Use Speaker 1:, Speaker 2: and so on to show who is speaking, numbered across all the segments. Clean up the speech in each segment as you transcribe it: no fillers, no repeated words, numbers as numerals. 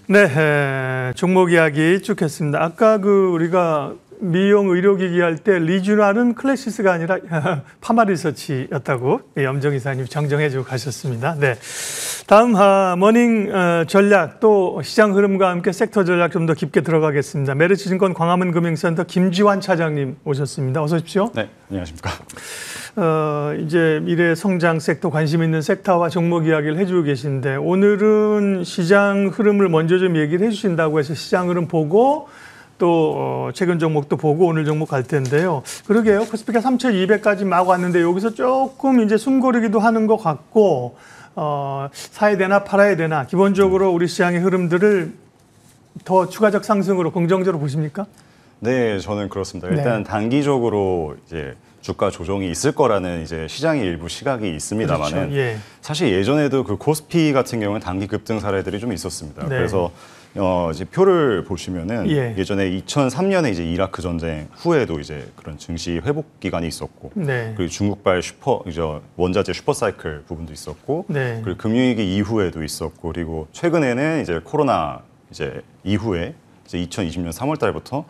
Speaker 1: 네, 종목 이야기 쭉 했습니다. 아까 우리가 미용 의료기기 할 때 리쥬날은 클래시스가 아니라 파마리서치였다고 염정 이사님 정정해주고 가셨습니다. 네, 다음 머닝 전략 또 시장 흐름과 함께 섹터 전략 좀 더 깊게 들어가겠습니다. 메리츠증권 광화문금융센터 김지환 차장님 오셨습니다. 어서 오십시오.
Speaker 2: 네, 안녕하십니까.
Speaker 1: 이제 미래 성장 섹터 관심 있는 섹터와 종목 이야기를 해주고 계신데 오늘은 시장 흐름을 먼저 좀 얘기를 해주신다고 해서 시장 흐름 보고 또 최근 종목도 보고 오늘 종목 갈 텐데요. 그러게요. 코스피가 3,200까지 막 왔는데 여기서 조금 이제 숨고르기도 하는 것 같고 사야 되나 팔아야 되나 기본적으로 우리 시장의 흐름들을 더 추가적 상승으로 긍정적으로 보십니까?
Speaker 2: 네, 저는 그렇습니다. 일단 단기적으로 이제 주가 조정이 있을 거라는 이제 시장의 일부 시각이 있습니다만은
Speaker 1: 그렇죠. 예.
Speaker 2: 사실 예전에도 그 코스피 같은 경우는 단기 급등 사례들이 좀 있었습니다.
Speaker 1: 네.
Speaker 2: 그래서 이제 표를 보시면은
Speaker 1: 예.
Speaker 2: 예전에 2003년에 이제 이라크 전쟁 후에도 이제 그런 증시 회복 기간이 있었고,
Speaker 1: 네.
Speaker 2: 그리고 중국발 원자재 슈퍼사이클 부분도 있었고,
Speaker 1: 네.
Speaker 2: 그리고 금융위기 이후에도 있었고, 그리고 최근에는 이제 코로나 이제 이후에 이제 2020년 3월달부터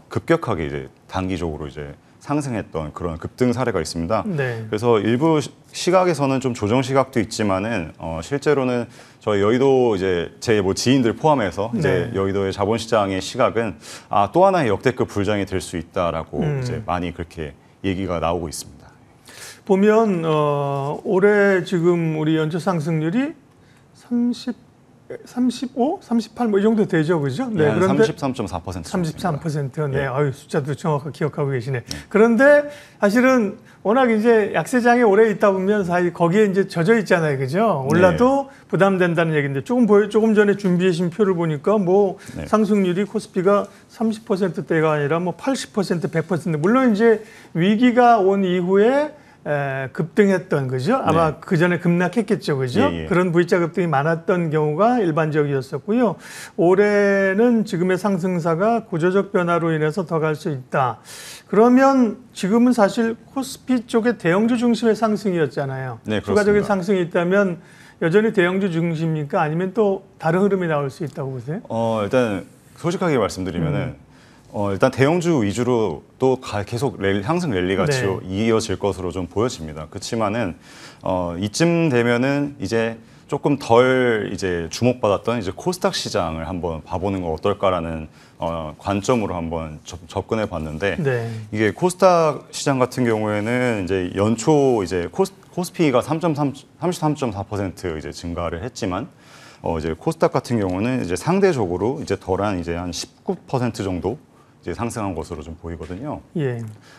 Speaker 2: 급격하게 이제 단기적으로 이제 상승했던 그런 급등 사례가 있습니다.
Speaker 1: 네.
Speaker 2: 그래서 일부 시각에서는 좀 조정 시각도 있지만은 실제로는 저희 여의도 이제 제 지인들 포함해서 이제 여의도의 자본시장의 시각은 또 하나의 역대급 불장이 될 수 있다라고 이제 많이 그렇게 얘기가 나오고 있습니다.
Speaker 1: 보면 올해 지금 우리 연초 상승률이 35, 38 뭐 이 정도 되죠, 그죠?
Speaker 2: 네, 그런데 33.4%.
Speaker 1: 33%. 네, 아유 숫자도 정확하게 기억하고 계시네. 그런데 사실은 워낙 이제 약세장에 오래 있다 보면 사실 거기에 이제 젖어 있잖아요, 그죠? 올라도 부담된다는 얘기인데 조금 전에 준비하신 표를 보니까 뭐 상승률이 코스피가 30%대가 아니라 뭐 80%, 100%. 물론 이제 위기가 온 이후에 급등했던 거죠. 아마 그 전에 급락했겠죠, 그죠? 그런 V자 급등이 많았던 경우가 일반적이었었고요. 올해는 지금의 상승사가 구조적 변화로 인해서 더 갈 수 있다. 그러면 지금은 사실 코스피 쪽의 대형주 중심의 상승이었잖아요.
Speaker 2: 네,
Speaker 1: 추가적인 상승이 있다면 여전히 대형주 중심입니까? 아니면 또 다른 흐름이 나올 수 있다고 보세요?
Speaker 2: 일단 솔직하게 말씀드리면은. 일단 대형주 위주로 또 계속 상승 랠리가 이어질 것으로 좀 보여집니다. 그렇지만은 이쯤 되면은 이제 조금 덜 이제 주목받았던 이제 코스닥 시장을 한번 봐보는 거 어떨까라는 관점으로 한번 접근해 봤는데 이게 코스닥 시장 같은 경우에는 이제 연초 이제 코스피가 33.4% 이제 증가를 했지만 이제 코스닥 같은 경우는 이제 상대적으로 이제 덜한 이제 한 19% 정도 이제 상승한 것으로 좀 보이거든요.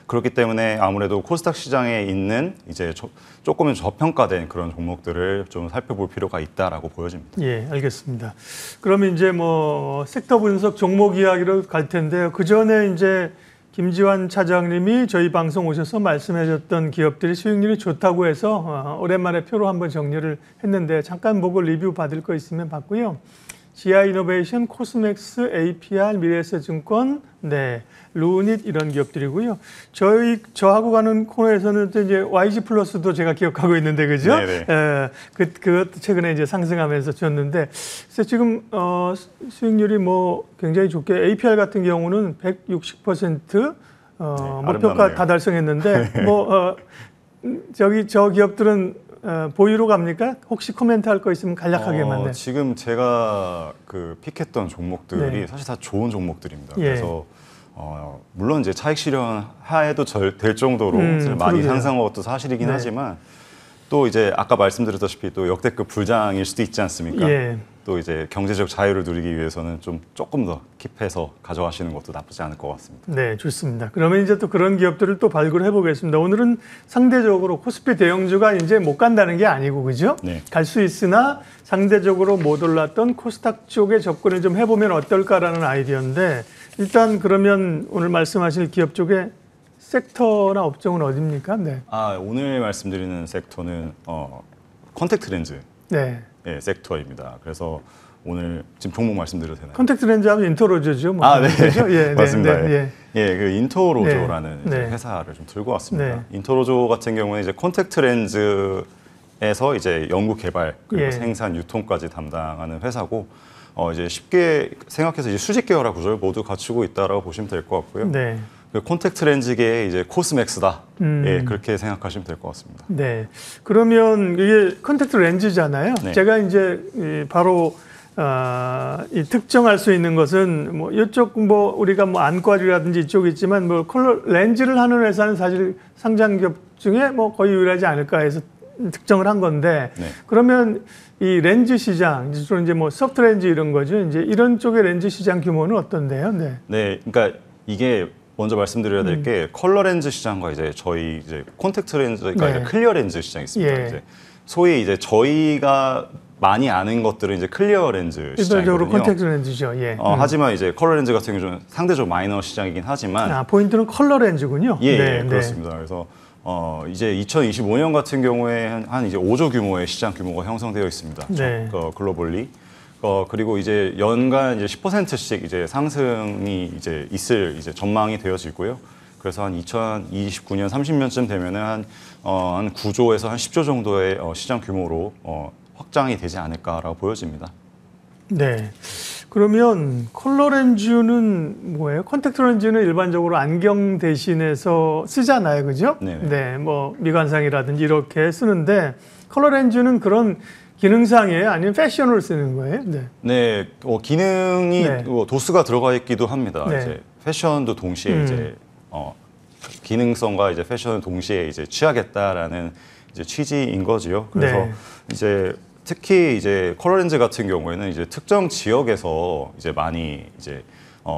Speaker 2: 그렇기 때문에 아무래도 코스닥 시장에 있는 이제 조금은 저평가된 그런 종목들을 좀 살펴볼 필요가 있다라고 보여집니다.
Speaker 1: 예, 알겠습니다. 그러면 이제 뭐 섹터 분석 종목 이야기로 갈 텐데요. 그 전에 이제 김지환 차장님이 저희 방송 오셔서 말씀하셨던 기업들이 수익률이 좋다고 해서 오랜만에 표로 한번 정리를 했는데 잠깐 보고 리뷰 받을 거 있으면 받고요. 지아이노베이션, 코스맥스, APR, 미래에셋증권, 루닛 이런 기업들이고요. 저하고 가는 코너에서는 또 이제 YG 플러스도 제가 기억하고 있는데 그죠? 그것도 최근에 이제 상승하면서 줬는데 그래서 지금 수익률이 뭐 굉장히 좋게 APR 같은 경우는 160% 목표가 다 달성했는데 뭐 저 기업들은 보유로 갑니까? 혹시 코멘트할 거 있으면 간략하게만.
Speaker 2: 지금 제가 픽했던 종목들이 사실 다 좋은 종목들입니다. 그래서 물론 이제 차익 실현 하에도 될 정도로 많이 상승한 것도 사실이긴 하지만 또 이제 아까 말씀드렸다시피 또 역대급 불장일 수도 있지 않습니까? 또 이제 경제적 자유를 누리기 위해서는 조금 더 킵해서 가져가시는 것도 나쁘지 않을 것 같습니다.
Speaker 1: 네, 좋습니다. 그러면 이제 또 그런 기업들을 또 발굴해 보겠습니다. 오늘은 상대적으로 코스피 대형주가 이제 못 간다는 게 아니고 그죠? 갈 수 있으나 상대적으로 못 올랐던 코스닥 쪽에 접근을 좀 해보면 어떨까라는 아이디어인데 일단 그러면 오늘 말씀하실 기업 쪽에 섹터나 업종은 어디입니까?
Speaker 2: 오늘 말씀드리는 섹터는 컨택트 렌즈 섹터입니다. 그래서 오늘 지금 종목 말씀드려도 되나요?
Speaker 1: 컨택트 렌즈 하면 인터로조죠.
Speaker 2: 네. 맞습니다. 그 인터로조라는 회사를 좀 들고 왔습니다. 인터로조 같은 경우는 이제 컨택트 렌즈에서 이제 연구 개발 그리고 생산 유통까지 담당하는 회사고 이제 쉽게 생각해서 이제 수직 계열화 구조를 모두 갖추고 있다라고 보시면 될 것 같고요.
Speaker 1: 네.
Speaker 2: 그 콘택트 렌즈계의 이제 코스맥스다. 예, 그렇게 생각하시면 될 것 같습니다.
Speaker 1: 네. 그러면 이게 컨택트 렌즈잖아요.
Speaker 2: 네.
Speaker 1: 제가 이제 바로 이 특정할 수 있는 것은 뭐 이쪽 뭐 우리가 뭐 안과라든지 이쪽 있지만 뭐 컬러 렌즈를 하는 회사는 사실 상장기업 중에 뭐 거의 유일하지 않을까 해서 특정을 한 건데
Speaker 2: 네.
Speaker 1: 그러면 이 렌즈 시장, 주로 이제 뭐 소프트 렌즈 이런 거죠. 이제 이런 쪽의 렌즈 시장 규모는 어떤데요? 네.
Speaker 2: 네, 그러니까 이게 먼저 말씀드려야 될 게 컬러 렌즈 시장과 이제 저희 이제 콘택트 렌즈가
Speaker 1: 네.
Speaker 2: 이제 클리어 렌즈 시장이 있습니다.
Speaker 1: 예.
Speaker 2: 이제 소위 이제 저희가 많이 아는 것들은 이제 클리어 렌즈
Speaker 1: 일반적으로
Speaker 2: 시장이거든요.
Speaker 1: 콘택트 렌즈죠. 예.
Speaker 2: 하지만 이제 컬러 렌즈 같은 경우는 좀 상대적으로 마이너 시장이긴 하지만
Speaker 1: 포인트는 컬러 렌즈군요.
Speaker 2: 예,
Speaker 1: 네, 네.
Speaker 2: 그렇습니다. 그래서 이제 2025년 같은 경우에 한 이제 5조 규모의 시장 규모가 형성되어 있습니다.
Speaker 1: 네.
Speaker 2: 글로벌리. 그리고 이제 연간 이제 10%씩 이제 상승이 이제 있을 이제 전망이 되어지고요. 그래서 한 2029년 30년쯤 되면은 한 9조에서 한 10조 정도의 시장 규모로 확장이 되지 않을까라고 보여집니다.
Speaker 1: 네. 그러면 컬러 렌즈는 뭐예요? 컨택트 렌즈는 일반적으로 안경 대신해서 쓰잖아요. 그죠?
Speaker 2: 네네.
Speaker 1: 네. 뭐 미관상이라든지 이렇게 쓰는데 컬러 렌즈는 그런 기능상이에요? 아니면 패션으로 쓰는 거예요? 네.
Speaker 2: 네, 기능이
Speaker 1: 네.
Speaker 2: 도수가 들어가 있기도 합니다.
Speaker 1: 네.
Speaker 2: 이제 패션도 동시에 이제 기능성과 이제 패션을 동시에 이제 취하겠다라는 이제 취지인 거지요. 그래서
Speaker 1: 네.
Speaker 2: 이제 특히 이제 컬러 렌즈 같은 경우에는 이제 특정 지역에서 이제 많이 이제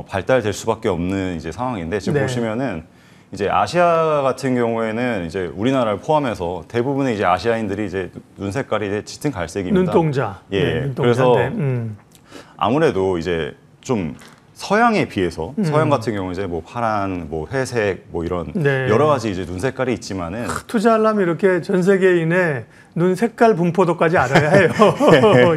Speaker 2: 발달될 수밖에 없는 이제 상황인데 지금
Speaker 1: 네.
Speaker 2: 보시면은 이제 아시아 같은 경우에는 이제 우리나라를 포함해서 대부분의 이제 아시아인들이 이제 눈 색깔이 이제 짙은 갈색입니다.
Speaker 1: 눈동자.
Speaker 2: 예.
Speaker 1: 네, 눈동자.
Speaker 2: 그래서
Speaker 1: 네.
Speaker 2: 아무래도 이제 좀 서양에 비해서 서양 같은 경우 이제 뭐 파란, 뭐 회색, 뭐 이런
Speaker 1: 네.
Speaker 2: 여러 가지 이제 눈 색깔이 있지만은
Speaker 1: 투자하려면 이렇게 전 세계인의 눈 색깔 분포도까지 알아야 해요.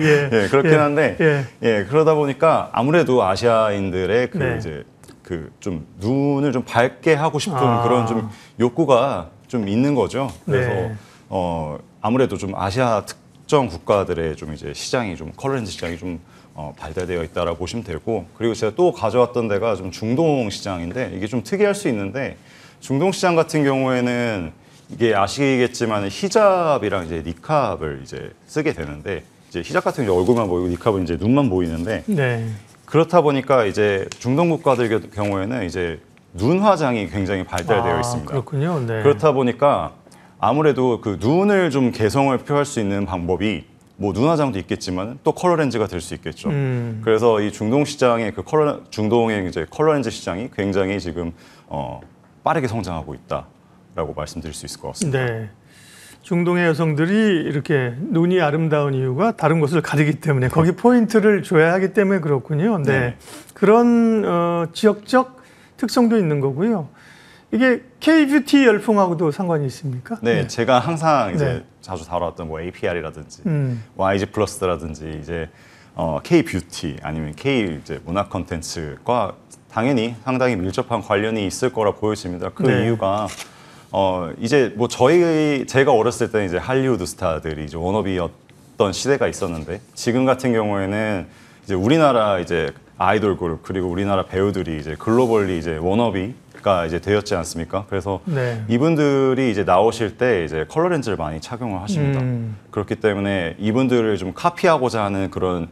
Speaker 1: 예.
Speaker 2: 예, 그렇긴
Speaker 1: 예.
Speaker 2: 한데
Speaker 1: 예.
Speaker 2: 예, 그러다 보니까 아무래도 아시아인들의 그
Speaker 1: 네.
Speaker 2: 이제 그 좀 눈을 좀 밝게 하고 싶은
Speaker 1: 아.
Speaker 2: 그런 좀 욕구가 좀 있는 거죠. 그래서
Speaker 1: 네.
Speaker 2: 아무래도 좀 아시아 특정 국가들의 좀 이제 시장이 좀 컬러 렌즈 시장이 좀 발달되어 있다라고 보시면 되고, 그리고 제가 또 가져왔던 데가 좀 중동 시장인데 이게 좀 특이할 수 있는데 중동 시장 같은 경우에는 이게 아시겠지만 히잡이랑 이제 니캅을 이제 쓰게 되는데 이제 히잡 같은 경우 얼굴만 보이고 니캅은 이제 눈만 보이는데
Speaker 1: 네.
Speaker 2: 그렇다 보니까 이제 중동 국가들 경우에는 이제 눈 화장이 굉장히 발달되어 있습니다.
Speaker 1: 그렇군요. 네.
Speaker 2: 그렇다 보니까 아무래도 그 눈을 좀 개성을 표할 수 있는 방법이 뭐 눈 화장도 있겠지만 또 컬러 렌즈가 될 수 있겠죠. 그래서 이 중동 시장의 그 중동의 이제 컬러 렌즈 시장이 굉장히 지금 빠르게 성장하고 있다라고 말씀드릴 수 있을 것 같습니다.
Speaker 1: 네. 중동의 여성들이 이렇게 눈이 아름다운 이유가 다른 곳을 가리기 때문에 거기 포인트를 줘야 하기 때문에 그렇군요. 네.
Speaker 2: 네.
Speaker 1: 그런 지역적 특성도 있는 거고요. 이게 K-뷰티 열풍하고도 상관이 있습니까?
Speaker 2: 네, 제가 항상 이제
Speaker 1: 네.
Speaker 2: 자주 다뤄왔던 뭐 APR이라든지 YG 플러스라든지 이제 K 뷰티 아니면 K 이제 문화 콘텐츠과 당연히 상당히 밀접한 관련이 있을 거라 보여집니다. 그
Speaker 1: 네.
Speaker 2: 이유가 이제 뭐 제가 어렸을 때는 이제 할리우드 스타들이 이제 워너비였던 시대가 있었는데 지금 같은 경우에는 이제 우리나라 이제 아이돌 그룹 그리고 우리나라 배우들이 이제 글로벌리 이제 워너비가 이제 되었지 않습니까? 그래서
Speaker 1: 네.
Speaker 2: 이분들이 이제 나오실 때 이제 컬러 렌즈를 많이 착용을 하십니다. 그렇기 때문에 이분들을 좀 카피하고자 하는 그런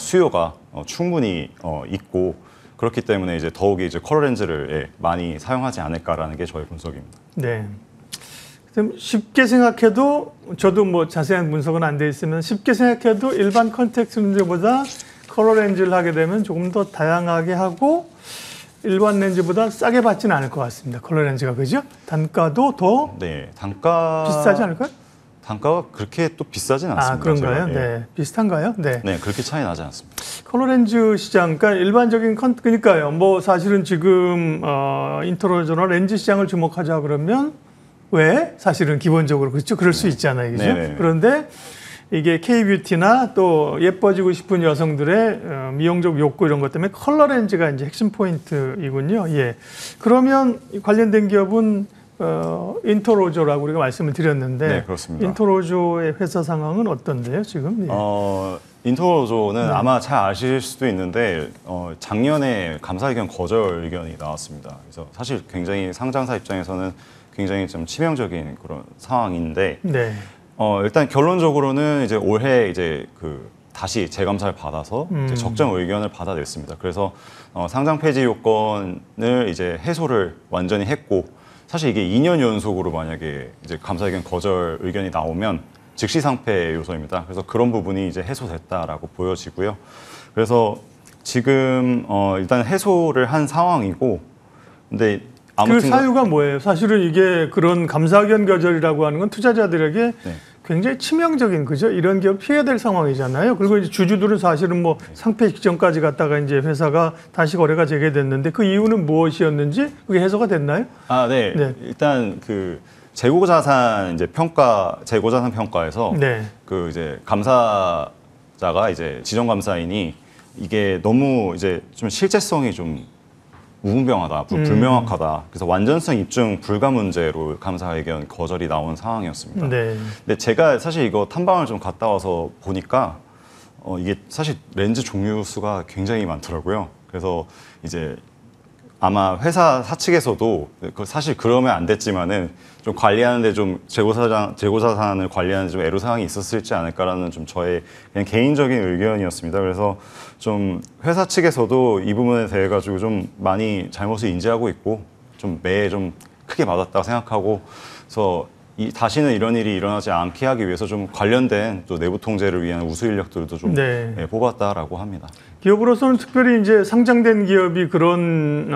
Speaker 2: 수요가 충분히 있고 그렇기 때문에 이제 더욱이 이제 컬러 렌즈를 많이 사용하지 않을까라는 게 저의 분석입니다.
Speaker 1: 네. 그럼 쉽게 생각해도 저도 뭐 자세한 분석은 안 돼 있으면 쉽게 생각해도 일반 컨택트 렌즈보다 컬러 렌즈를 하게 되면 조금 더 다양하게 하고 일반 렌즈보다 싸게 받지는 않을 것 같습니다. 컬러 렌즈가 그죠? 단가도 더
Speaker 2: 네, 단가
Speaker 1: 비싸지 않을까요?
Speaker 2: 단가가 그렇게 또 비싸진 않습니다.
Speaker 1: 그런가요?
Speaker 2: 제가.
Speaker 1: 네. 비슷한가요? 네.
Speaker 2: 네, 그렇게 차이 나지 않습니다.
Speaker 1: 컬러 렌즈 시장, 그러니까 일반적인 그러니까요. 뭐 사실은 지금 인트로저나 렌즈 시장을 주목하자 그러면 왜? 사실은 기본적으로 그렇죠. 그럴 수 있잖아요. 그죠?
Speaker 2: 네네.
Speaker 1: 그런데 이게 K-뷰티나 또 예뻐지고 싶은 여성들의 미용적 욕구 이런 것 때문에 컬러 렌즈가 이제 핵심 포인트이군요. 예. 그러면 관련된 기업은 인터로조라고 우리가 말씀을 드렸는데
Speaker 2: 네, 그렇습니다.
Speaker 1: 인터로조의 회사 상황은 어떤데요, 지금? 예.
Speaker 2: 인터로조는 아마 잘 아실 수도 있는데 작년에 감사 의견 거절 의견이 나왔습니다. 그래서 사실 굉장히 상장사 입장에서는 굉장히 좀 치명적인 그런 상황인데
Speaker 1: 네.
Speaker 2: 일단 결론적으로는 이제 올해 이제 다시 재감사를 받아서 이제 적정 의견을 받아냈습니다. 그래서 상장 폐지 요건을 이제 해소를 완전히 했고 사실 이게 2년 연속으로 만약에 이제 감사 의견 거절 의견이 나오면 즉시 상패 요소입니다. 그래서 그런 부분이 이제 해소됐다라고 보여지고요. 그래서 지금 일단 해소를 한 상황이고, 근데 아무튼
Speaker 1: 그 사유가 뭐예요? 사실은 이게 그런 감사 의견 거절이라고 하는 건 투자자들에게
Speaker 2: 네.
Speaker 1: 굉장히 치명적인 그죠? 이런 기업 피해야 될 상황이잖아요. 그리고 이제 주주들은 사실은 뭐 상패 직전까지 갔다가 이제 회사가 다시 거래가 재개됐는데 그 이유는 무엇이었는지 그게 해소가 됐나요?
Speaker 2: 네.
Speaker 1: 네.
Speaker 2: 일단 재고자산 재고자산 평가에서
Speaker 1: 네.
Speaker 2: 이제 감사자가 이제 지정감사인이 이게 너무 이제 좀 실제성이 좀 무분명하다, 불명확하다. 그래서 완전성 입증 불가 문제로 감사 의견 거절이 나온 상황이었습니다.
Speaker 1: 네.
Speaker 2: 근데 제가 사실 이거 탐방을 좀 갔다 와서 보니까 이게 사실 렌즈 종류 수가 굉장히 많더라고요. 그래서 이제 아마 회사 사측에서도 사실 그러면 안 됐지만은 좀 관리하는데 좀 재고자산을 관리하는 좀 애로사항이 있었을지 않을까라는 좀 저의 그냥 개인적인 의견이었습니다. 그래서 좀 회사 측에서도 이 부분에 대해 가지고 좀 많이 잘못을 인지하고 있고 좀 매에 좀 크게 맞았다고 생각하고 그래서 다시는 이런 일이 일어나지 않게 하기 위해서 좀 관련된 또 내부 통제를 위한 우수 인력들도 좀
Speaker 1: 네.
Speaker 2: 뽑았다라고 합니다.
Speaker 1: 기업으로서는 특별히 이제 상장된 기업이 그런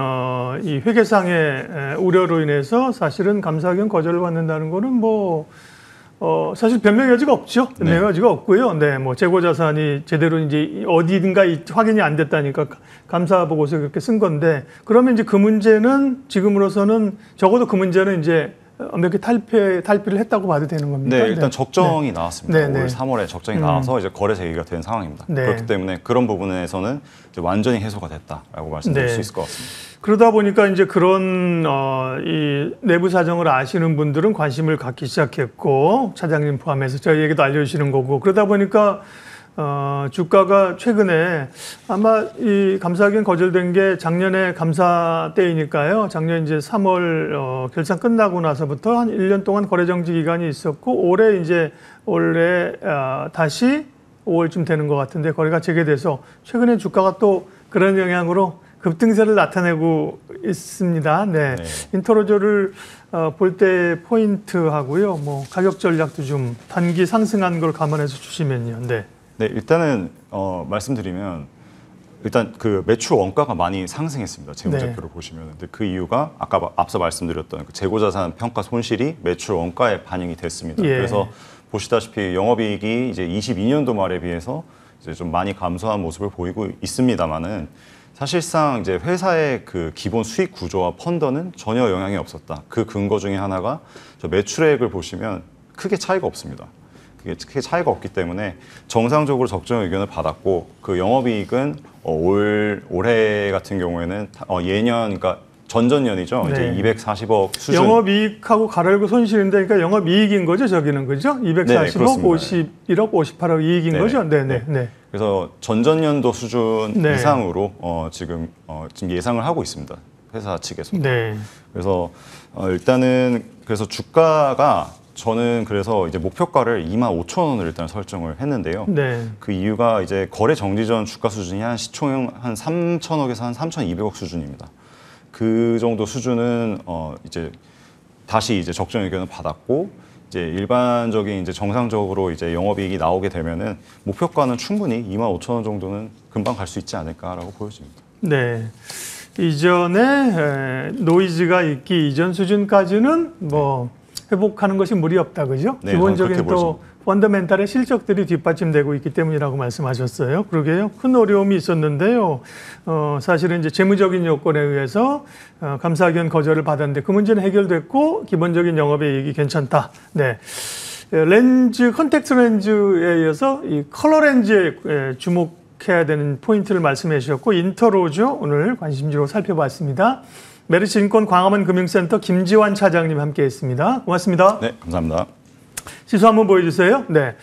Speaker 1: 이 회계상의 우려로 인해서 사실은 감사 의견 거절을 받는다는 거는 뭐 사실 변명 여지가 없죠.
Speaker 2: 네.
Speaker 1: 변명 여지가 없고요. 네, 뭐 재고 자산이 제대로 이제 어디든가 확인이 안 됐다니까 감사 보고서 그렇게 쓴 건데 그러면 이제 그 문제는 지금으로서는 적어도 그 문제는 이제 몇 개 탈피를 했다고 봐도 되는 겁니까?
Speaker 2: 네, 일단 적정이 나왔습니다.
Speaker 1: 네, 네.
Speaker 2: 올 3월에 적정이 나와서 이제 거래 재개가 된 상황입니다.
Speaker 1: 네.
Speaker 2: 그렇기 때문에 그런 부분에서는 이제 완전히 해소가 됐다라고 말씀드릴
Speaker 1: 네.
Speaker 2: 수 있을 것 같습니다.
Speaker 1: 그러다 보니까 이제 그런 이 내부 사정을 아시는 분들은 관심을 갖기 시작했고 차장님 포함해서 저희에게도 알려주시는 거고 그러다 보니까 주가가 최근에 아마 이 감사 의견 거절된 게 작년에 감사 때이니까요. 작년 이제 3월 결산 끝나고 나서부터 한 1년 동안 거래 정지 기간이 있었고 올해 다시 5월쯤 되는 것 같은데 거래가 재개돼서 최근에 주가가 또 그런 영향으로 급등세를 나타내고 있습니다. 네.
Speaker 2: 네.
Speaker 1: 인터로저를 볼 때 포인트하고요. 뭐 가격 전략도 좀 단기 상승한 걸 감안해서 주시면요. 네.
Speaker 2: 네, 일단은 말씀드리면 일단 그 매출 원가가 많이 상승했습니다. 재무제표를 보시면. 근데 그 이유가 아까 앞서 말씀드렸던 그 재고자산 평가 손실이 매출 원가에 반영이 됐습니다.
Speaker 1: 예.
Speaker 2: 그래서 보시다시피 영업이익이 이제 22년도 말에 비해서 이제 좀 많이 감소한 모습을 보이고 있습니다만은 사실상 이제 회사의 그 기본 수익 구조와 펀더는 전혀 영향이 없었다. 그 근거 중에 하나가 저 매출액을 보시면 크게 차이가 없습니다. 그게 크게 차이가 없기 때문에 정상적으로 적정 의견을 받았고 그 영업이익은 올해 같은 경우에는 예년 그러니까 전전년이죠.
Speaker 1: 네.
Speaker 2: 이제 240억 수준.
Speaker 1: 영업이익하고 가로열고 손실인데 그러니까 영업이익인 거죠. 저기는 그죠? 240억, 51억, 58억 이익인
Speaker 2: 네.
Speaker 1: 거죠. 네네. 네.
Speaker 2: 그래서 전전년도 수준
Speaker 1: 네.
Speaker 2: 이상으로 지금 예상을 하고 있습니다. 회사 측에서.
Speaker 1: 네.
Speaker 2: 그래서 일단은 그래서 주가가 저는 그래서 이제 목표가를 25,000원을 일단 설정을 했는데요.
Speaker 1: 네.
Speaker 2: 그 이유가 이제 거래 정지 전 주가 수준이 한 시총 한 3,000억에서 한 3,200억 수준입니다. 그 정도 수준은 이제 다시 이제 적정 의견을 받았고 이제 일반적인 이제 정상적으로 이제 영업이익이 나오게 되면은 목표가는 충분히 25,000원 정도는 금방 갈 수 있지 않을까라고 보여집니다.
Speaker 1: 네. 이전에 노이즈가 있기 이전 수준까지는 뭐 회복하는 것이 무리 없다, 그죠?
Speaker 2: 네,
Speaker 1: 기본적인 또 펀더멘탈의 실적들이 뒷받침되고 있기 때문이라고 말씀하셨어요. 그러게요. 큰 어려움이 있었는데요. 사실은 이제 재무적인 요건에 의해서 감사 의견 거절을 받았는데 그 문제는 해결됐고 기본적인 영업의 이익이 괜찮다. 네. 렌즈, 컨택트 렌즈에 이어서 이 컬러 렌즈에 주목해야 되는 포인트를 말씀해 주셨고 인터로죠. 오늘 관심주로 살펴봤습니다. 메리츠증권 광화문 금융센터 김지환 차장님 함께했습니다. 고맙습니다.
Speaker 2: 네, 감사합니다.
Speaker 1: 지수 한번 보여주세요. 네,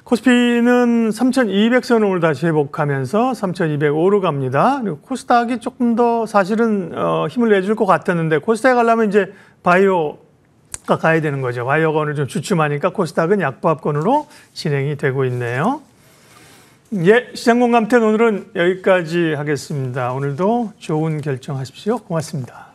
Speaker 1: 코스피는 3,200선 오늘 다시 회복하면서 3,205로 갑니다. 그리고 코스닥이 조금 더 사실은 힘을 내줄 것 같았는데 코스닥에 가려면 이제 바이오가 가야 되는 거죠. 바이오가 오늘 좀 주춤하니까 코스닥은 약보합권으로 진행이 되고 있네요. 예, 시장공감태 오늘은 여기까지 하겠습니다. 오늘도 좋은 결정하십시오. 고맙습니다.